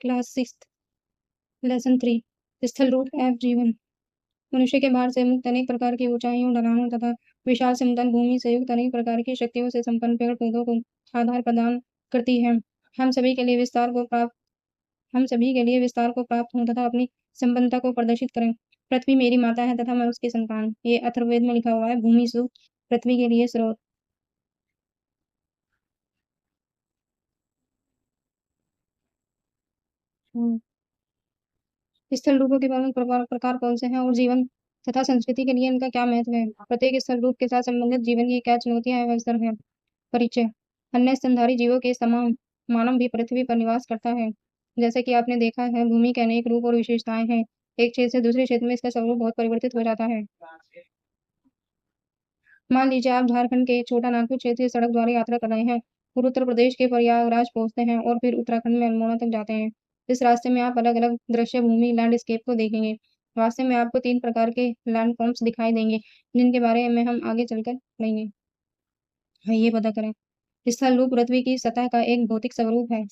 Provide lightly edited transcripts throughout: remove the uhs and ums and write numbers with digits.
Class 6 lesson 3 स्थल रूप एवं जीवन। मनुष्य के भार से मुक्त अनेक प्रकार की ऊंचाइयों, ढलानों तथा विशाल समतल भूमि से युक्त अनेक प्रकार की शक्तियों से संपन्न पेड़ पौधों को आधार प्रदान करती है। हम सभी के लिए विस्तार को प्राप्त हम सभी के लिए विस्तार को प्राप्त हों तथा अपनी संपन्नता को प्रदर्शित करें। पृथ्वी मेरी माता है तथा मैं उसकी संतान। ये अथर्ववेद में लिखा हुआ है। भूमि सु पृथ्वी के लिए स्रोत। हम्म। स्थल रूपों के प्रकार कौन से हैं और जीवन तथा संस्कृति के लिए इनका क्या महत्व है? प्रत्येक स्थल रूप के साथ संबंधित जीवन की क्या चुनौतियां एवं अवसर है? परिचय। अन्य स्तनधारी जीवों के समान मानव भी पृथ्वी पर निवास करता है। जैसे कि आपने देखा है, भूमि के अनेक रूप और विशेषताएं हैं। एक क्षेत्र से दूसरे क्षेत्र में इसका स्वरूप बहुत परिवर्तित हो जाता है। मान लीजिए आप झारखंड के छोटा नागपुर क्षेत्र से सड़क द्वारा यात्रा कर रहे हैं और उत्तर प्रदेश के प्रयागराज पहुंचते हैं और फिर उत्तराखंड में अल्मोड़ा तक जाते हैं। इस रास्ते में आप अलग अलग दृश्य भूमि लैंडस्केप को देखेंगे। रास्ते में आपको 3 प्रकार के लैंडफॉर्म्स दिखाई देंगे जिनके बारे में हम आगे चलकर पढ़ेंगे। ये पता करें। स्थल रूप पृथ्वी की सतह का एक भौतिक स्वरूप है।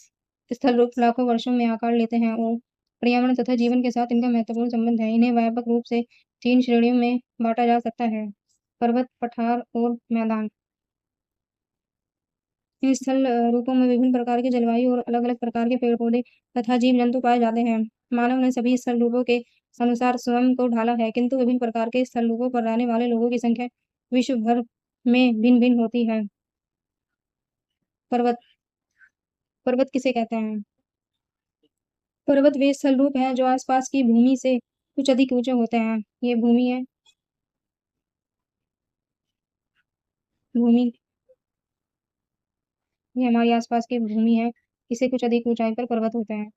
स्थल रूप लाखों वर्षों में आकार लेते हैं और पर्यावरण तथा जीवन के साथ इनका महत्वपूर्ण संबंध है। इन्हें व्यापक रूप से 3 श्रेणियों में बांटा जा सकता है: पर्वत, पठार और मैदान। इन स्थल रूपों में विभिन्न प्रकार की जलवायु और अलग अलग प्रकार के पेड़ पौधे तथा जीव जंतु पाए जाते हैं। मानव ने सभी स्थल रूपों के अनुसार स्वयं को ढाला है, किंतु विभिन्न प्रकार के स्थल रूपों पर रहने वाले लोगों की संख्या विश्व भर में भिन्न भिन्न होती है। पर्वत। पर्वत किसे कहते हैं? पर्वत वे स्थल रूप हैं जो आसपास की भूमि से कुछ अधिक ऊंचे होते हैं। ये भूमि है। भूमि ये हमारी आसपास की भूमि है। इसे कुछ अधिक ऊंचाई पर पर्वत होते हैं।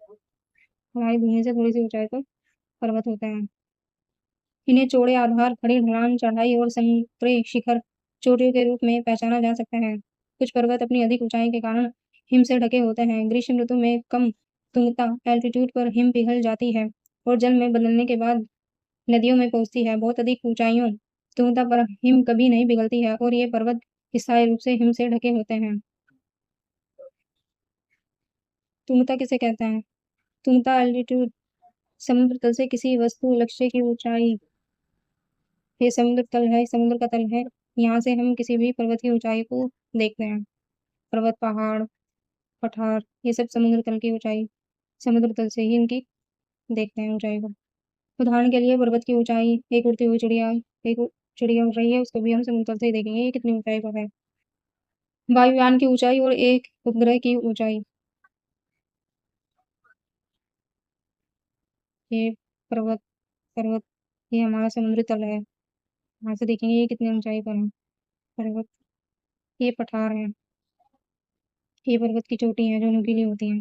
हमारी भूमि से थोड़ी सी ऊंचाई पर पर्वत होते हैं। इन्हें चौड़े आधार, खड़ी ढलान, चढ़ाई और संकरे शिखर चोटियों के रूप में पहचाना जा सकता है। कुछ पर्वत अपनी अधिक ऊंचाई के कारण हिम से ढके होते हैं। ग्रीष्म ऋतु में कम तुंगता एल्टीट्यूड पर हिम पिघल जाती है और जल में बदलने के बाद नदियों में पहुंचती है। बहुत अधिक ऊंचाइयों तुंगता पर हिम कभी नहीं पिघलती है और ये पर्वत स्थायी रूप से हिम से ढके होते हैं। तुंगता किसे कहते हैं? तुंगता एल्टीट्यूड समुद्र तल से किसी वस्तु लक्ष्य की ऊंचाई। ये समुद्र तल है, समुद्र का तल है। यहाँ से हम किसी भी पर्वत की ऊंचाई को देखते हैं। पर्वत, पहाड़, पठार, ये सब समुद्र तल की ऊंचाई, समुद्र तल से ही इनकी देखते हैं ऊंचाई को। उदाहरण के लिए पर्वत की ऊंचाई, एक उड़ती हुई चिड़िया, चिड़िया उड़ रही है, उसको भी हम समुद्र तल से ही देखेंगे ये कितनी ऊंचाई पर है। वायुयान की ऊंचाई और एक उपग्रह की ऊंचाई। ये पर्वत पर्वत ये हमारा समुद्री तल है। वहां से देखेंगे ये कितनी ऊंचाई पर है। पर्वत। ये पठार है। ये पर्वत की चोटी है जो नुकीली होती है।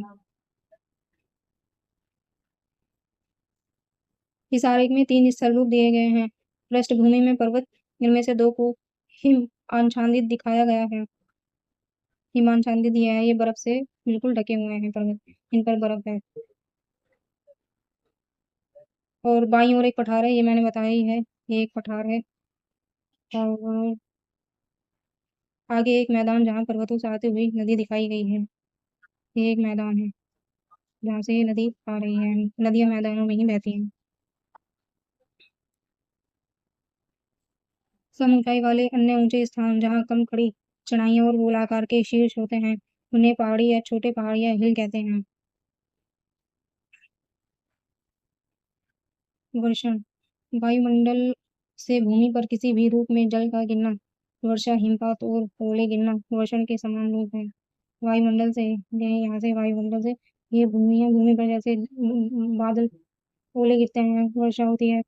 इस आरेख में 3 स्थल रूप दिए गए हैं। पृष्ठभूमि में पर्वत, इनमें से 2 को हिम आच्छादित दिखाया गया है। हिम आच्छादित दिया है, ये बर्फ से बिल्कुल ढके हुए हैं पर्वत, इन पर बर्फ है। और बाईं ओर एक पठार है, ये मैंने बताया ही है, ये एक पठार है। और आगे एक मैदान जहाँ पर्वतों से आती हुई नदी दिखाई गई है। ये एक मैदान है जहाँ से ये नदी आ रही है। नदियां मैदानों में ही बहती हैं। कम ऊंचाई वाले अन्य ऊंचे स्थान जहाँ कम खड़ी चढ़ाइयाँ और गोलाकार के शीर्ष होते हैं उन्हें पहाड़ी या छोटे पहाड़ या हिल कहते हैं। वर्षण। वायुमंडल से भूमि पर किसी भी रूप में जल का गिरना, वर्षा, हिमपात और ओले गिरना वर्षण के समान रूप है। वायुमंडल से ये यहाँ से वायुमंडल से ये भूमि है। भूमि पर जैसे बादल, ओले गिरते हैं, वर्षा होती है,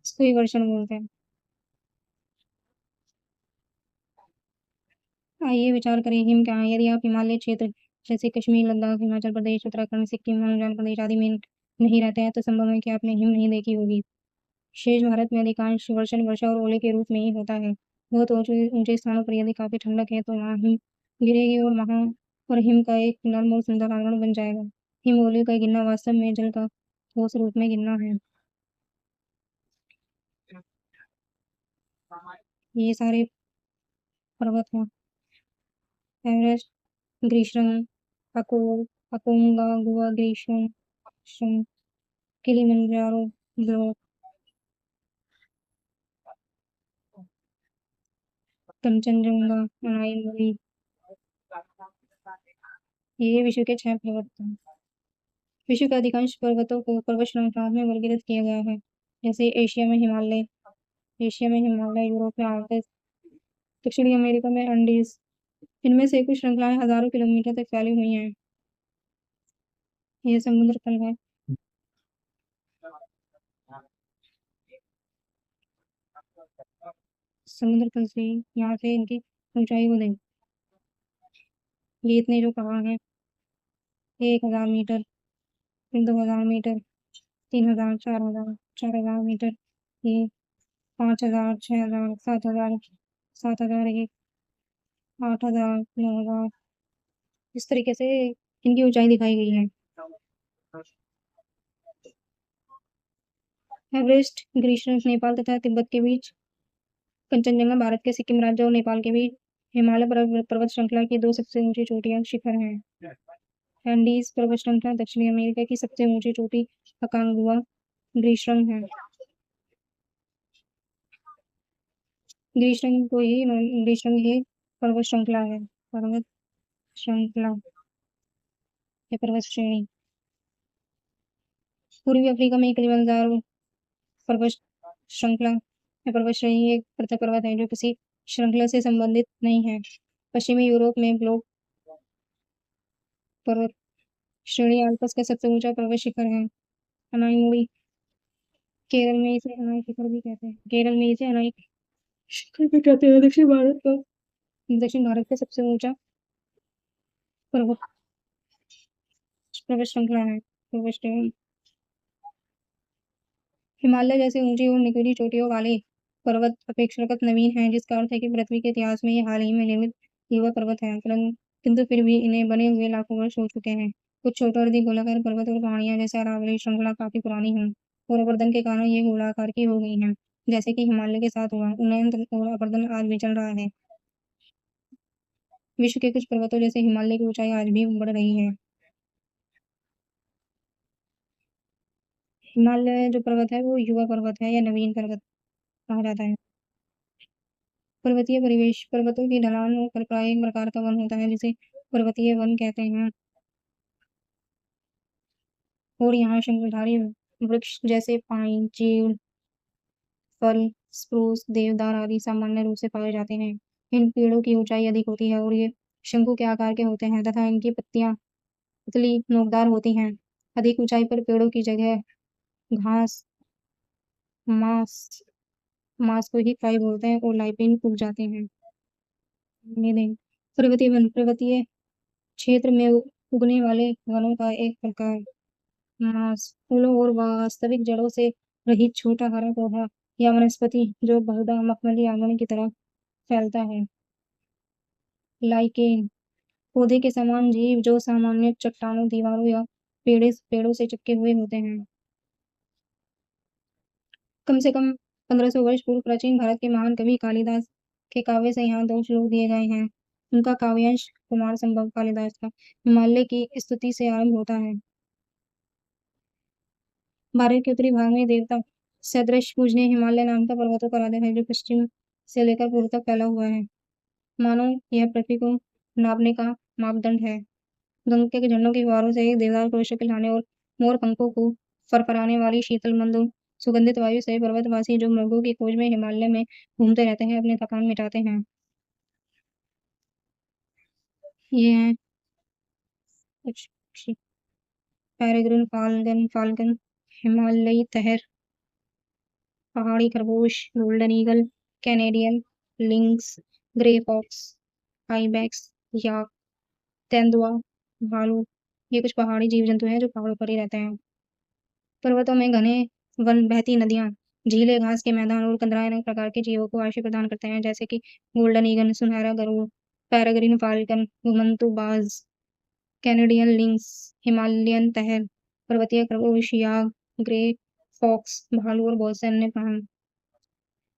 इसको ही वर्षण बोलते हैं। आइए विचार करें हिम क्या है। यदि आप हिमालय क्षेत्र जैसे कश्मीर, लद्दाख, हिमाचल प्रदेश, उत्तराखंड, सिक्किम, अरुणाचल प्रदेश आदि में नहीं रहते हैं तो संभव है कि आपने हिम नहीं देखी होगी। शेष भारत में अधिकांश वर्षण वर्षा और ओले के रूप में ही होता है। बहुत ऊंचे ऊंचे स्थानों पर यदि काफी ठंडक है तो वहाँ हिम गिरेगी और वहाँ पर हिम का एक नर्म और सुंदर आवरण बन जाएगा। हिम ओले का गिरना वास्तव में जल का ठोस रूप में गिरना है। ये सारे पर्वत हैं: एवरेस्ट, ग्रीष्म, अको, Aconcagua glacier, Kilimanjaro block, Kanchenjunga, Anamudi. ये विश्व के 6 पर्वत हैं। विश्व के अधिकांश पर्वतों को पर्वत श्रृंखला में वर्गीकृत किया गया है, जैसे एशिया में हिमालय, यूरोप में आल्प्स, दक्षिणी अमेरिका में एंडीज। इनमें से कुछ श्रृंखलाएं हजारों किलोमीटर तक फैली हुई हैं। ये समुद्र तल है। समुद्र तल से यहाँ से इनकी ऊंचाई को देखें। ये इतने जो पहाड़ हैं, 1,000 मीटर, फिर 2,000 मीटर, 3,000, 4,000, 4,000 मीटर, ये 5,000, 6,000, 7,000, 7,001, 8,000, 9,000, इस तरीके से इनकी ऊंचाई दिखाई गई है। एवरेस्ट ग्लेशियर नेपाल तथा तिब्बत के बीच, कंचनजंगा भारत के सिक्किम राज्य और नेपाल के बीच हिमालय पर्वत श्रृंखला की 2 सबसे ऊंची चोटियां शिखर हैं। एंडीज पर्वत श्रृंखला दक्षिणी अमेरिका की सबसे ऊंची चोटी अकांगुआ ग्लेशियर है। ग्लेशियर ही पर्वत श्रृंखला है। पर्वत श्रृंखला या पर्वत श्रेणी। पूर्वी अफ्रीका में किलिमंजारो पर्वत श्रृंखला या पर्वत श्रेणी एक पृथक पर्वत है जो किसी श्रृंखला से संबंधित नहीं है। पश्चिमी यूरोप में ब्लॉक पर्वत श्रेणी आल्प्स का सबसे ऊंचा पर्वत शिखर है। अनाईमुड़ी, केरल में इसे अनाई शिखर भी कहते हैं। दक्षिण भारत का सबसे ऊंचा पर्वत पर्वत श्रृंखला है। पर्वत श्रेणी हिमालय जैसे ऊंची और निचली चोटियों वाले पर्वत अपेक्षाकृत नवीन हैं, जिसका अर्थ है कि पृथ्वी के इतिहास में ये हाल ही में निर्मित युवा पर्वत हैं, किंतु फिर भी इन्हें बने हुए लाखों वर्ष हो चुके हैं। कुछ छोटे और अधिक गोलाकार पर्वत और पहाड़ियां जैसे अरावली श्रृंखला काफी पुरानी हैं और अपर्दन के कारण ये गोलाकार की हो गई हैं, जैसे कि हिमालय के साथ हुआ। उन्नयन और अपर्दन आज भी चल रहा है। विश्व के कुछ पर्वतों जैसे हिमालय की ऊंचाई आज भी बढ़ रही है। हिमालय जो पर्वत है वो युवा पर्वत है या नवीन पर्वत कहा जाता है। पर्वतीय परिवेश, पर्वतों की ढलान पर प्राय एक प्रकार का वन होता है जिसे पर्वतीय वन कहते हैं, और यहाँ शंकुधारी वृक्ष जैसे पाइन, चीड़, फल, स्प्रूस, देवदार आदि सामान्य रूप से पाए जाते हैं। इन पेड़ों की ऊंचाई अधिक होती है और ये शंकु के आकार के होते हैं तथा इनकी पत्तियां पतली नोकदार होती हैं। अधिक ऊंचाई पर पेड़ों की जगह घास, मांस मांस को ही काई बोलते हैं और लाइपेन उग जाते हैं। ये देख, पर्वतीय वन, पर्वतीय क्षेत्र में उगने वाले वनों का एक प्रकार। मांस, फूलों और वास्तविक जड़ों से रहित छोटा हरा पौधा या वनस्पति जो बहुधा मखमली आंगन की तरह फैलता है। लाइकेन, पौधे के समान जीव जो सामान्य चट्टानों, दीवारों या पेड़ों से चिपके हुए होते हैं। कम से कम 1500 वर्ष पूर्व प्राचीन भारत के महान कवि कालिदास के काव्य से यहाँ 2 श्लोक दिए गए हैं। उनका काव्यांश कुमार संभव कालिदास का हिमालय की स्तुति से आरंभ होता है। भारत के उत्तरी भाग में देवता सदृश पूजनीय हिमालय नाम का पर्वतों का राजा है जो पश्चिम से लेकर पूर्व तक फैला हुआ है। मानो यह पृथ्वी को नापने का मापदंड है। गंगा के झरनों की फुहारों से देवदार को खिलाने और मोर पंखों को फरफराने वाली शीतल मंद सुगंधित वायु से पर्वतवासी जो मृगों की खोज में हिमालय में घूमते रहते हैं अपनी थकान मिटाते हैं। ये हैं कुछ पेरेग्रिन फाल्कन, हिमालयी तहर, पहाड़ी खरगोश, golden eagle, Canadian lynx, grey fox, ibex, याक, तेंदुआ, भालू। ये कुछ पहाड़ी जीव जंतु हैं जो पहाड़ों पर ही रहते हैं। पर्वतों में घने वन, बहती नदियां, झीलें, घास के मैदान और कंदराए अनेक प्रकार के जीवों को आश्रय प्रदान करते हैं, जैसे कि गोल्डन ईगल, सुनहरा गरुड़, पेरेग्रिन फाल्कन, घुमंतू बाज, कैनेडियन लिंक्स, हिमालयन तहर, पर्वतीय खरगोश, याक, ग्रे फॉक्स, भालू और बहुत से अन्य प्राणी।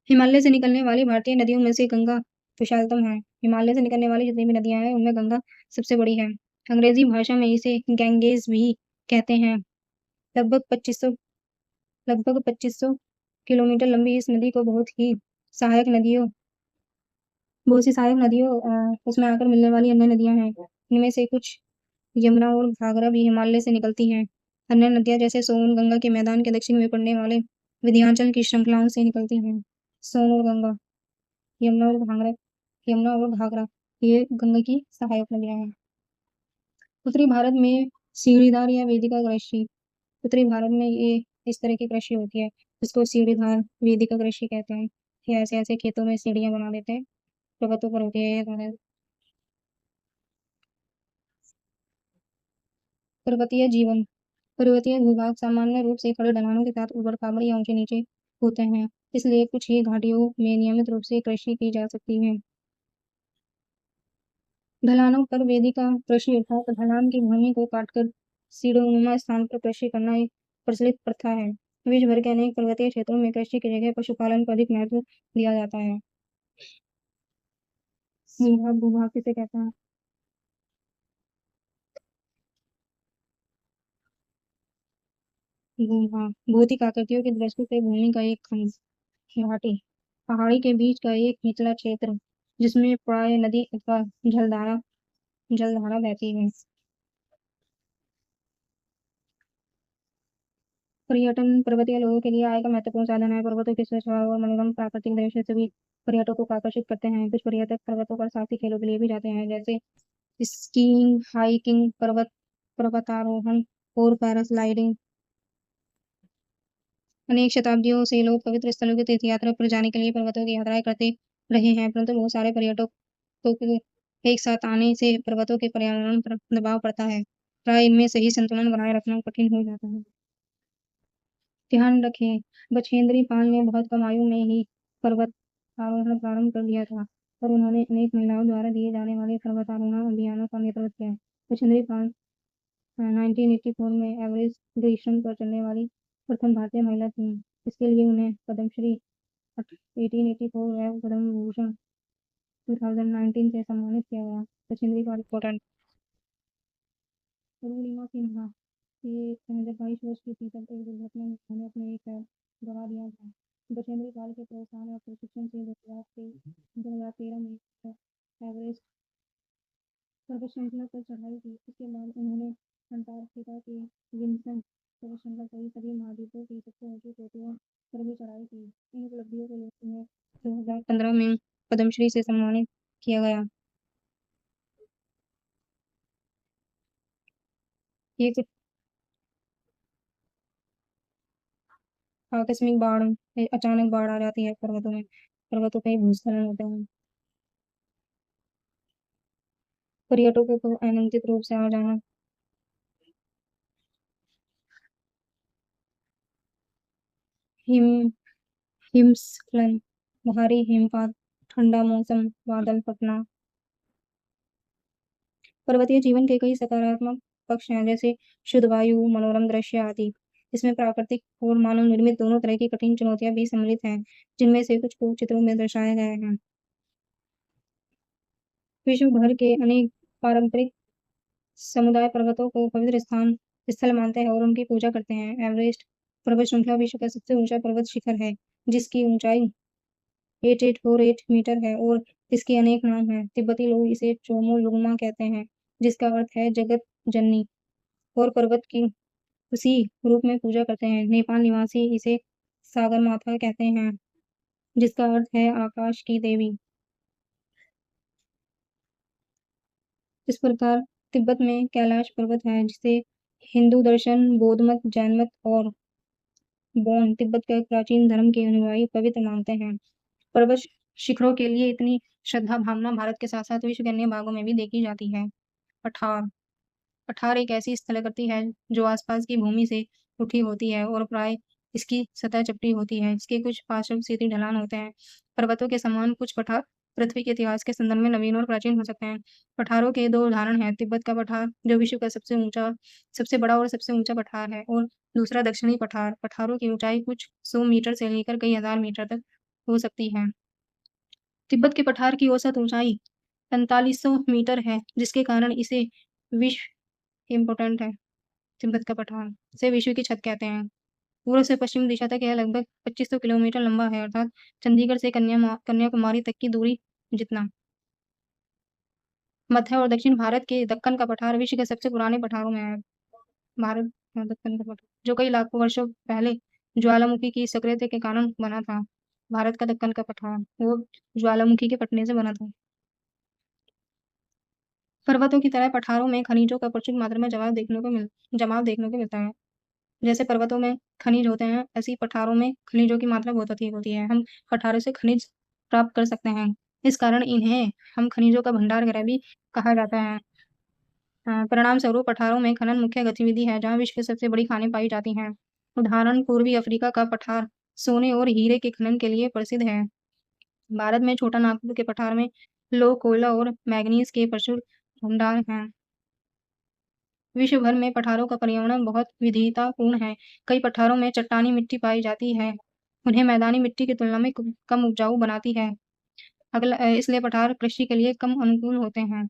हिमालय से निकलने वाली भारतीय नदियों में से गंगा विशालतम है। हिमालय से निकलने वाली जितनी भी नदियां हैं उनमें गंगा सबसे बड़ी है। अंग्रेजी भाषा में इसे गैंगेज भी कहते हैं। लगभग 2500 किलोमीटर लंबी इस नदी को बहुत सी सहायक नदियों उसमें आकर मिलने वाली अन्य नदियां हैं। इनमें से कुछ यमुना और घाघरा भी हिमालय से निकलती हैं। अन्य नदियां जैसे सोन गंगा के मैदान के दक्षिण में पड़ने वाले विंध्याचल की श्रृंखलाओं से निकलती हैं। सोन और गंगा, यमुना और घाघरा, ये गंगा की सहायक नदियां हैं। उत्तरी भारत में सीढ़ीदार या वेदिका कृषि, उत्तरी भारत में ये इस तरह की कृषि होती है जिसको सीढ़ीदार वेदिका कृषि कहते हैं। ये ऐसे ऐसे खेतों में सीढ़ियां बना देते हैं, पर्वतों पर होती है ये। पर्वतीय जीवन, पर्वतीय भूभाग सामान्य रूप से खड़े ढलानों के साथ ऊबड़ खाबड़ या ऊंचे नीचे होते हैं, इसलिए कुछ ही घाटियों में नियमित रूप से कृषि की जा सकती है। ढलानों पर वेदिका कृषि अर्थात ढलान की भूमि को काटकर सीढ़ीनुमा स्थान पर कृषि करना एक प्रचलित प्रथा है। विश्व भर के अनेक पर्वतीय क्षेत्रों में कृषि की जगह पशुपालन को अधिक महत्व दिया जाता है। भूभाग, भूभाग किसे कहते हैं? भूभाग भौतिक आकृतियों की दृष्टि से भूमि का एक खंड। घाटी, पहाड़ी के बीच का एक निचला क्षेत्र जिसमें प्राय नदी अथवा जलधारा जलधारा बहती है। पर्यटन पर्वतीय लोगों के लिए आय का महत्वपूर्ण साधन है। पर्वतों के स्वच्छ हवा और मनोरम प्राकृतिक दृश्य सभी पर्यटकों को आकर्षित करते हैं। कुछ पर्यटक पर्वतों पर साहसिक खेलों के लिए भी जाते हैं, जैसे स्कीइंग, हाइकिंग, पर्वतारोहण और पैरास्लाइडिंग। अनेक शताब्दियों से लोग पवित्र स्थलों की तीर्थ यात्रा पर जाने के लिए पर्वतों की यात्राएं करते रहे हैं, परंतु बहुत सारे पर्यटकों के एक साथ आने से पर्वतों के पर्यावरण पर दबाव पड़ता है। प्राय इनमें सही संतुलन बनाए रखना कठिन हो जाता है। ध्यान रखें, बछेंद्री पाल ने बहुत कम आयु में ही पर्वत आरोहण प्रारंभ कर दिया था और उन्होंने अनेक महिलाओं द्वारा दिए जाने वाले पर्वतारोहण अभियानों का नेतृत्व किया। बछेंद्री पाल 1984 में एवरेस्ट ग्लेशियर पर चलने वाली प्रथम भारतीय महिला थी। इसके लिए उन्हें पद्मश्री 1884 एवं पद्म भूषण 2019 से सम्मानित किया गया। बछेंद्री पाल इम्पोर्टेंट। अरुणिमा सिन्हा, ये 22 वर्ष की थी तब एक दुर्घटना में उन्होंने अपने एक पैर गंवा दिया था। बछेंद्री पाल के प्रोत्साहन और प्रशिक्षण से 2013 में एवरेस्ट पर्वत श्रृंखला पर चढ़ाई की। इसके बाद उन्होंने अंटार्कटिका के विन्सन पर्वत श्रृंखला सहित सभी महाद्वीपों की सबसे ऊंची चोटियों पर भी चढ़ाई की। इन उपलब्धियों के लिए उन्हें 2015 में पद्मश्री से सम्मानित किया गया। ये कुछ आकस्मिक बाढ़, अचानक बाढ़ आ जाती है पर्वतों में, पर्वतों पे भूस्खलन होते हैं। पर्यटकों को अनियंत्रित रूप से आ जाना, हिम हिमस्खलन, भारी हिमपात, ठंडा मौसम, बादल फटना। पर्वतीय जीवन के कई सकारात्मक पक्ष हैं, जैसे शुद्ध वायु, मनोरम दृश्य आदि। इसमें प्राकृतिक और मानव निर्मित दोनों तरह की कठिन चुनौतियां भी सम्मिलित हैं, जिनमें से कुछ को चित्रों में दर्शाए गए हैं। विश्व भर के अनेक पारंपरिक समुदाय पर्वतों को पवित्र स्थल मानते हैं और उनकी पूजा करते हैं। एवरेस्ट पर्वत श्रृंखला विश्व का सबसे ऊंचा पर्वत शिखर है, जिसकी ऊंचाई 8848 मीटर है और इसके अनेक नाम हैं। तिब्बती लोग इसे चोमो लुंगमा कहते हैं, जिसका अर्थ है जगत जननी, और पर्वत की उसी रूप में पूजा करते हैं। नेपाल निवासी इसे सागर माता कहते हैं, जिसका अर्थ है आकाश की देवी। इस प्रकार तिब्बत में कैलाश पर्वत है, जिसे हिंदू दर्शन, बौद्ध मत, जैन मत और बौन तिब्बत के प्राचीन धर्म के अनुयायी पवित्र मानते हैं। पर्वत शिखरों के लिए इतनी श्रद्धा भावना भारत के साथ साथ विश्व के अन्य भागों में भी देखी जाती है। पठार, पठार एक ऐसी स्थलाकृति है जो आसपास की भूमि से उठी होती है और प्राय इसकी सतह चपटी होती है। इसके कुछ पार्श्व सीधी ढलान होते हैं। पर्वतों के समान कुछ पठार पृथ्वी के इतिहास के संदर्भ में नवीन और प्राचीन हो सकते हैं। पठारों के दो उदाहरण हैं, तिब्बत का पठार जो विश्व का सबसे बड़ा और सबसे ऊंचा पठार है, और दूसरा दक्षिणी पठार। पठारों की ऊंचाई कुछ 100 मीटर से लेकर कई हजार मीटर तक हो सकती है। तिब्बत के पठार की औसत ऊंचाई 4500 मीटर है, जिसके कारण इसे विश्व इम्पोर्टेंट है। तिब्बत का पठार से विश्व की छत कहते हैं। पूर्व से पश्चिम दिशा तक यह लगभग 2500 किलोमीटर लंबा है, अर्थात चंडीगढ़ से कन्याकुमारी तक की दूरी जितना। मध्य और दक्षिण भारत के दक्कन का पठार विश्व के सबसे पुराने पठारों में है। भारत दक्कन का पठार जो कई लाखों वर्षों पहले ज्वालामुखी की सक्रियता के कारण बना था। भारत का दक्कन का पठार वो ज्वालामुखी के फटने से बना था। पर्वतों की तरह पठारों में खनिजों का प्रचुर मात्रा में जमाव देखने को मिलता है। जैसे पर्वतों में खनिज होते हैं, ऐसी पठारों में खनिजों की मात्रा बहुत अधिक होती है। हम पठारों से खनिज प्राप्त कर सकते हैं। इस कारण इन्हें हम खनिजों का भंडार गृह भी कहा जाता है। परिणाम स्वरूप पठारों में खनन मुख्य गतिविधि है, जहाँ विश्व की सबसे बड़ी खानें पाई जाती हैं। उदाहरण पूर्वी अफ्रीका का पठार सोने और हीरे के खनन के लिए प्रसिद्ध है। भारत में छोटा नागपुर के पठार में लोह, कोयला और मैग्नीज के प्रचुर भंडार हैं। विश्व भर में पठारों का पर्यावरण बहुत विविधतापूर्ण है। कई पठारों में चट्टानी मिट्टी पाई जाती है, उन्हें मैदानी मिट्टी की तुलना में कम उपजाऊ बनाती है। इसलिए पठार कृषि के लिए कम अनुकूल होते हैं।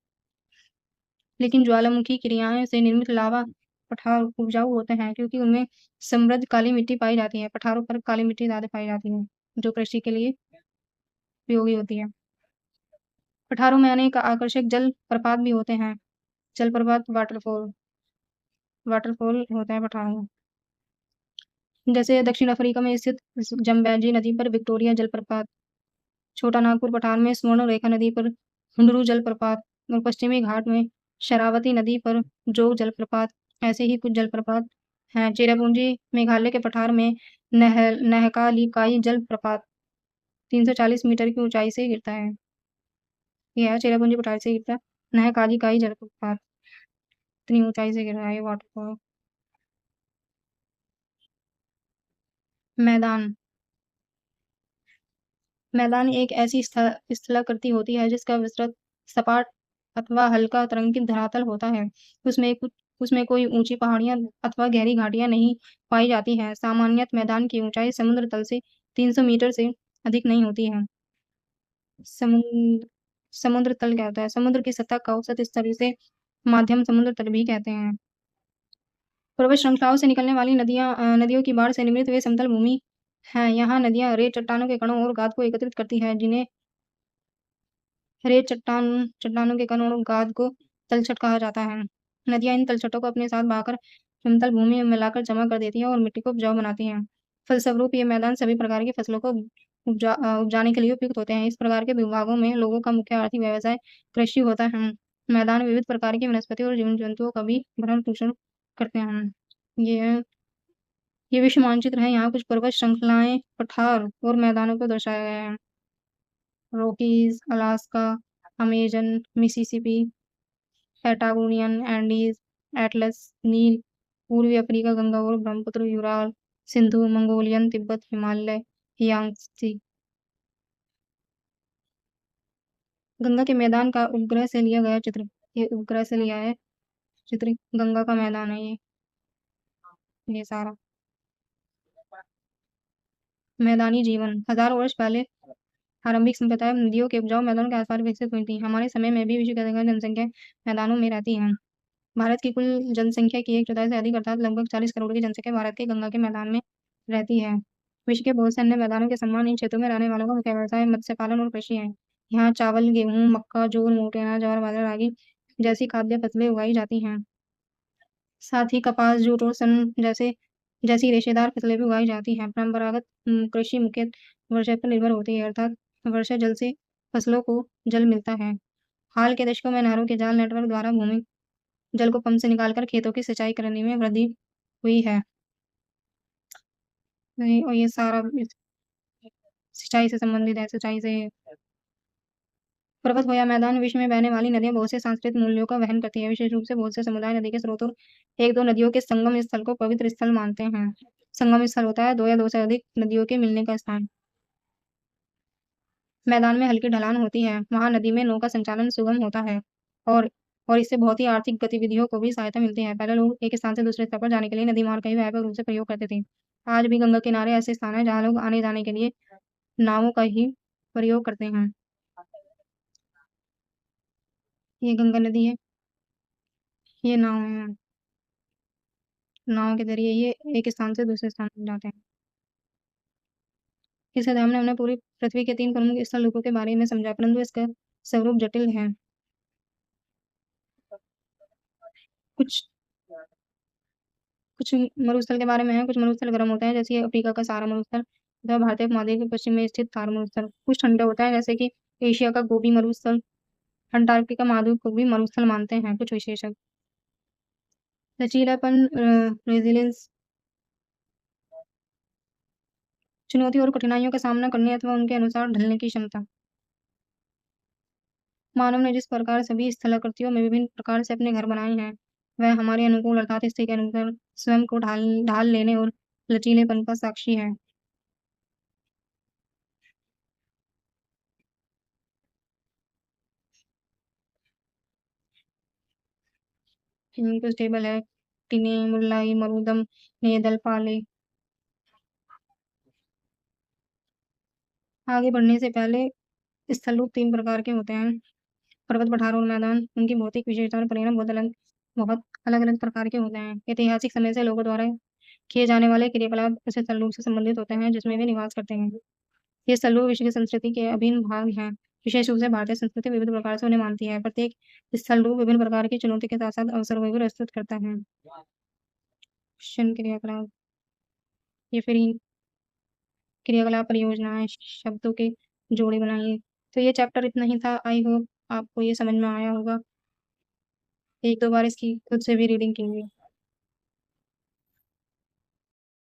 लेकिन ज्वालामुखी क्रियाएं से निर्मित लावा पठार उपजाऊ होते हैं, क्योंकि उनमें समृद्ध काली मिट्टी पाई जाती है। पठारों पर काली मिट्टी ज्यादा पाई जाती है, जो कृषि के लिए उपयोगी होती है। पठारों में अनेक आकर्षक जल प्रपात भी होते हैं। जलप्रपात वाटरफॉल वाटरफॉल होता है पठारों में। जैसे दक्षिण अफ्रीका में स्थित जम्बेजी नदी पर विक्टोरिया जलप्रपात, छोटा नागपुर पठार में स्वर्ण रेखा नदी पर हुंडरू जलप्रपात और पश्चिमी घाट में शरावती नदी पर जोग जलप्रपात, ऐसे ही कुछ जलप्रपात हैं। चेरापूंजी मेघालय के पठार में नहकालीकाई जलप्रपात 340 मीटर की ऊंचाई से गिरता है। यह है चेरापूंजी पठार से गिरता नहकालीकाई जलप्रपात, इतनी ऊंचाई से गिर रहा है ये वाटरफॉल। मैदान मैदान एक ऐसी स्थलाकृति होती है जिसका विस्तृत, सपाट अथवा हल्का तरंगित धरातल होता है। उसमें कोई ऊंची पहाड़ियां अथवा गहरी घाटियां नहीं पाई जाती हैं। सामान्यतः मैदान की ऊंचाई समुद्र तल से 300 मीटर से अधिक नहीं होती है। समुद्र समुद्र तल क्या होता है? समुद्र की सतह का औसत स्तर इसे माध्यम समुद्र तल भी कहते हैं। पर्वत श्रृंखलाओं से निकलने वाली नदियों की बाढ़ से निर्मित वे समतल भूमि हैं। यहाँ नदियां रेत चट्टानों के कणों और गाद को एकत्रित करती हैं, जिन्हें रेत चट्टानों के कण और गाद को तलछट कहा जाता है। नदियां इन तलछटों को अपने साथ बहाकर समतल भूमि में मिलाकर जमा कर देती हैं और मिट्टी को उपजाऊ बनाती हैं। फलस्वरूप ये मैदान सभी प्रकार की फसलों को उपजाने के लिए उपयुक्त होते हैं। इस प्रकार के भूभागों में लोगों का मुख्य आर्थिक व्यवसाय कृषि होता है। मैदान विविध प्रकार की वनस्पति और जीव जंतुओं का भी भरण पोषण करते हैं। ये है ये विश्व मानचित्र है। यहाँ कुछ पर्वत श्रृंखलाएं, पठार और मैदानों को दर्शाया गया है। Rockies, Alaska, Amazon, Mississippi, Patagonian, Andes, Atlas, नील, पूर्वी अफ्रीका, गंगा और Brahmaputra, Ural, Sindhu, Mongolian, Tibet, Himalaya, Yangtze. Ganga के मैदान का उपग्रह से लिया गया चित्र। ये उपग्रह से लिया है चित्र। गंगा का मैदान है ये सारा। मैदानी जीवन हजारों वर्ष पहले आरंभिक सभ्यताएं नदियों के उपजाऊ मैदानों के आसपास विकसित हुई थी। हमारे समय में भी विश्व की अधिकांश जनसंख्या मैदानों में रहती है। भारत की कुल जनसंख्या की 1/4 से अधिक अर्थात लगभग 40 करोड़ की जनसंख्या भारत के गंगा के मैदान में रहती है। विश्व के बहुत से अन्य मैदानों के समान इन क्षेत्रों में रहने वालों का मुख्य व्यवसाय मत्स्य पालन और कृषि है। यहाँ चावल, गेहूं, मक्का, जौर, मोटे अनाज, ज्वार, बाजरा, रागी जैसी खाद्य फसलें उगाई जाती हैं। साथ ही कपास, जूट और सन जैसी रेशेदार फसलें भी उगाई जाती हैं। परंपरागत कृषि मुख्यतः वर्षा पर निर्भर होती है, अर्थात वर्षा जल से फसलों को जल मिलता है। हाल के दशकों में नहरों के जाल नेटवर्क द्वारा भूमि जल को पंप से निकालकर खेतों की सिंचाई करने में वृद्धि हुई है। और ये सारा सिंचाई से संबंधित है। सिंचाई से पर्वत हो या मैदान, विश्व में बहने वाली नदियां बहुत से सांस्कृतिक मूल्यों का वहन करती है। विशेष रूप से बहुत से समुदाय नदी के स्रोत और एक दो नदियों के संगम स्थल को पवित्र स्थल मानते हैं। संगम स्थल होता है दो या दो से अधिक नदियों के मिलने का स्थान। मैदान में हल्की ढलान होती है, वहां नदी में नौका संचालन सुगम होता है और और इससे बहुत ही आर्थिक गतिविधियों को भी सहायता मिलती है। पहले लोग एक स्थान से दूसरे स्थान पर जाने के लिए नदी मार्ग का ही व्यापक रूप से प्रयोग करते थे। आज भी गंगा किनारे ऐसे स्थान हैं जहाँ लोग आने जाने के लिए नावों का ही प्रयोग करते हैं। ये गंगा नदी है। ये नाव है। नाव के ज़रिए ये एक स्थान से दूसरे स्थान पर जाते हैं। इस अध्याय में हमने पूरी पृथ्वी के 3 प्रमुख स्थल रूपों के बारे में समझा, परंतु इसका स्वरूप जटिल है। कुछ कुछ मरुस्थल के बारे में है, कुछ मरुस्थल गर्म होते हैं, जैसे कि अफ्रीका का सहारा मरुस्थल तथा भारतीय उपमहाद्वीप के पश्चिम में स्थित थार मरुस्थल। कुछ ठंडे होते हैं, जैसे कि एशिया का गोबी मरुस्थल, अंटार्कटिका महाद्वीप को भी मरुस्थल मानते हैं कुछ विशेषज्ञ। लचीलापन, रेजिलियंस, चुनौती और कठिनाइयों का सामना करने अथवा उनके अनुसार ढलने की क्षमता। मानव ने जिस प्रकार सभी स्थलाकृतियों में विभिन्न प्रकार से अपने घर बनाए हैं, वह हमारे अनुकूल अर्थात स्थिति के अनुसार स्वयं को ढाल ढाल लेने और लचीलेपन का साक्षी है। कुछ टेबल है। टिने, मुल्लाई, मरुदम, नेदल, पाले। आगे बढ़ने से पहले स्थल रूप 3 प्रकार के होते हैं। पर्वत, पठार और मैदान। उनकी भौतिक विशेषता और परिणाम बहुत अलग-अलग प्रकार के होते हैं। ऐतिहासिक समय से लोगों द्वारा किए जाने वाले क्रियाकलाप इस स्थल रूप से संबंधित होते हैं, जिसमें वे निवास करते हैं। ये स्थल रूप विश्व की संस्कृति के अभिन्न भाग हैं। विशेष रूप से भारतीय संस्कृति विविध प्रकार से उन्हें मानती है। प्रत्येक स्थल रूप विभिन्न प्रकार की चुनौती के साथ-साथ अवसर को भी प्रस्तुत करता है। क्वेश्चन क्रियाकलाप ये फिर क्रियाकलाप परियोजनाएं शब्दों के जोड़े बनाइए। तो ये चैप्टर इतना ही था। आई होप आपको ये समझ में आया होगा। एक दो बार इसकी खुद से भी रीडिंग कीजिए।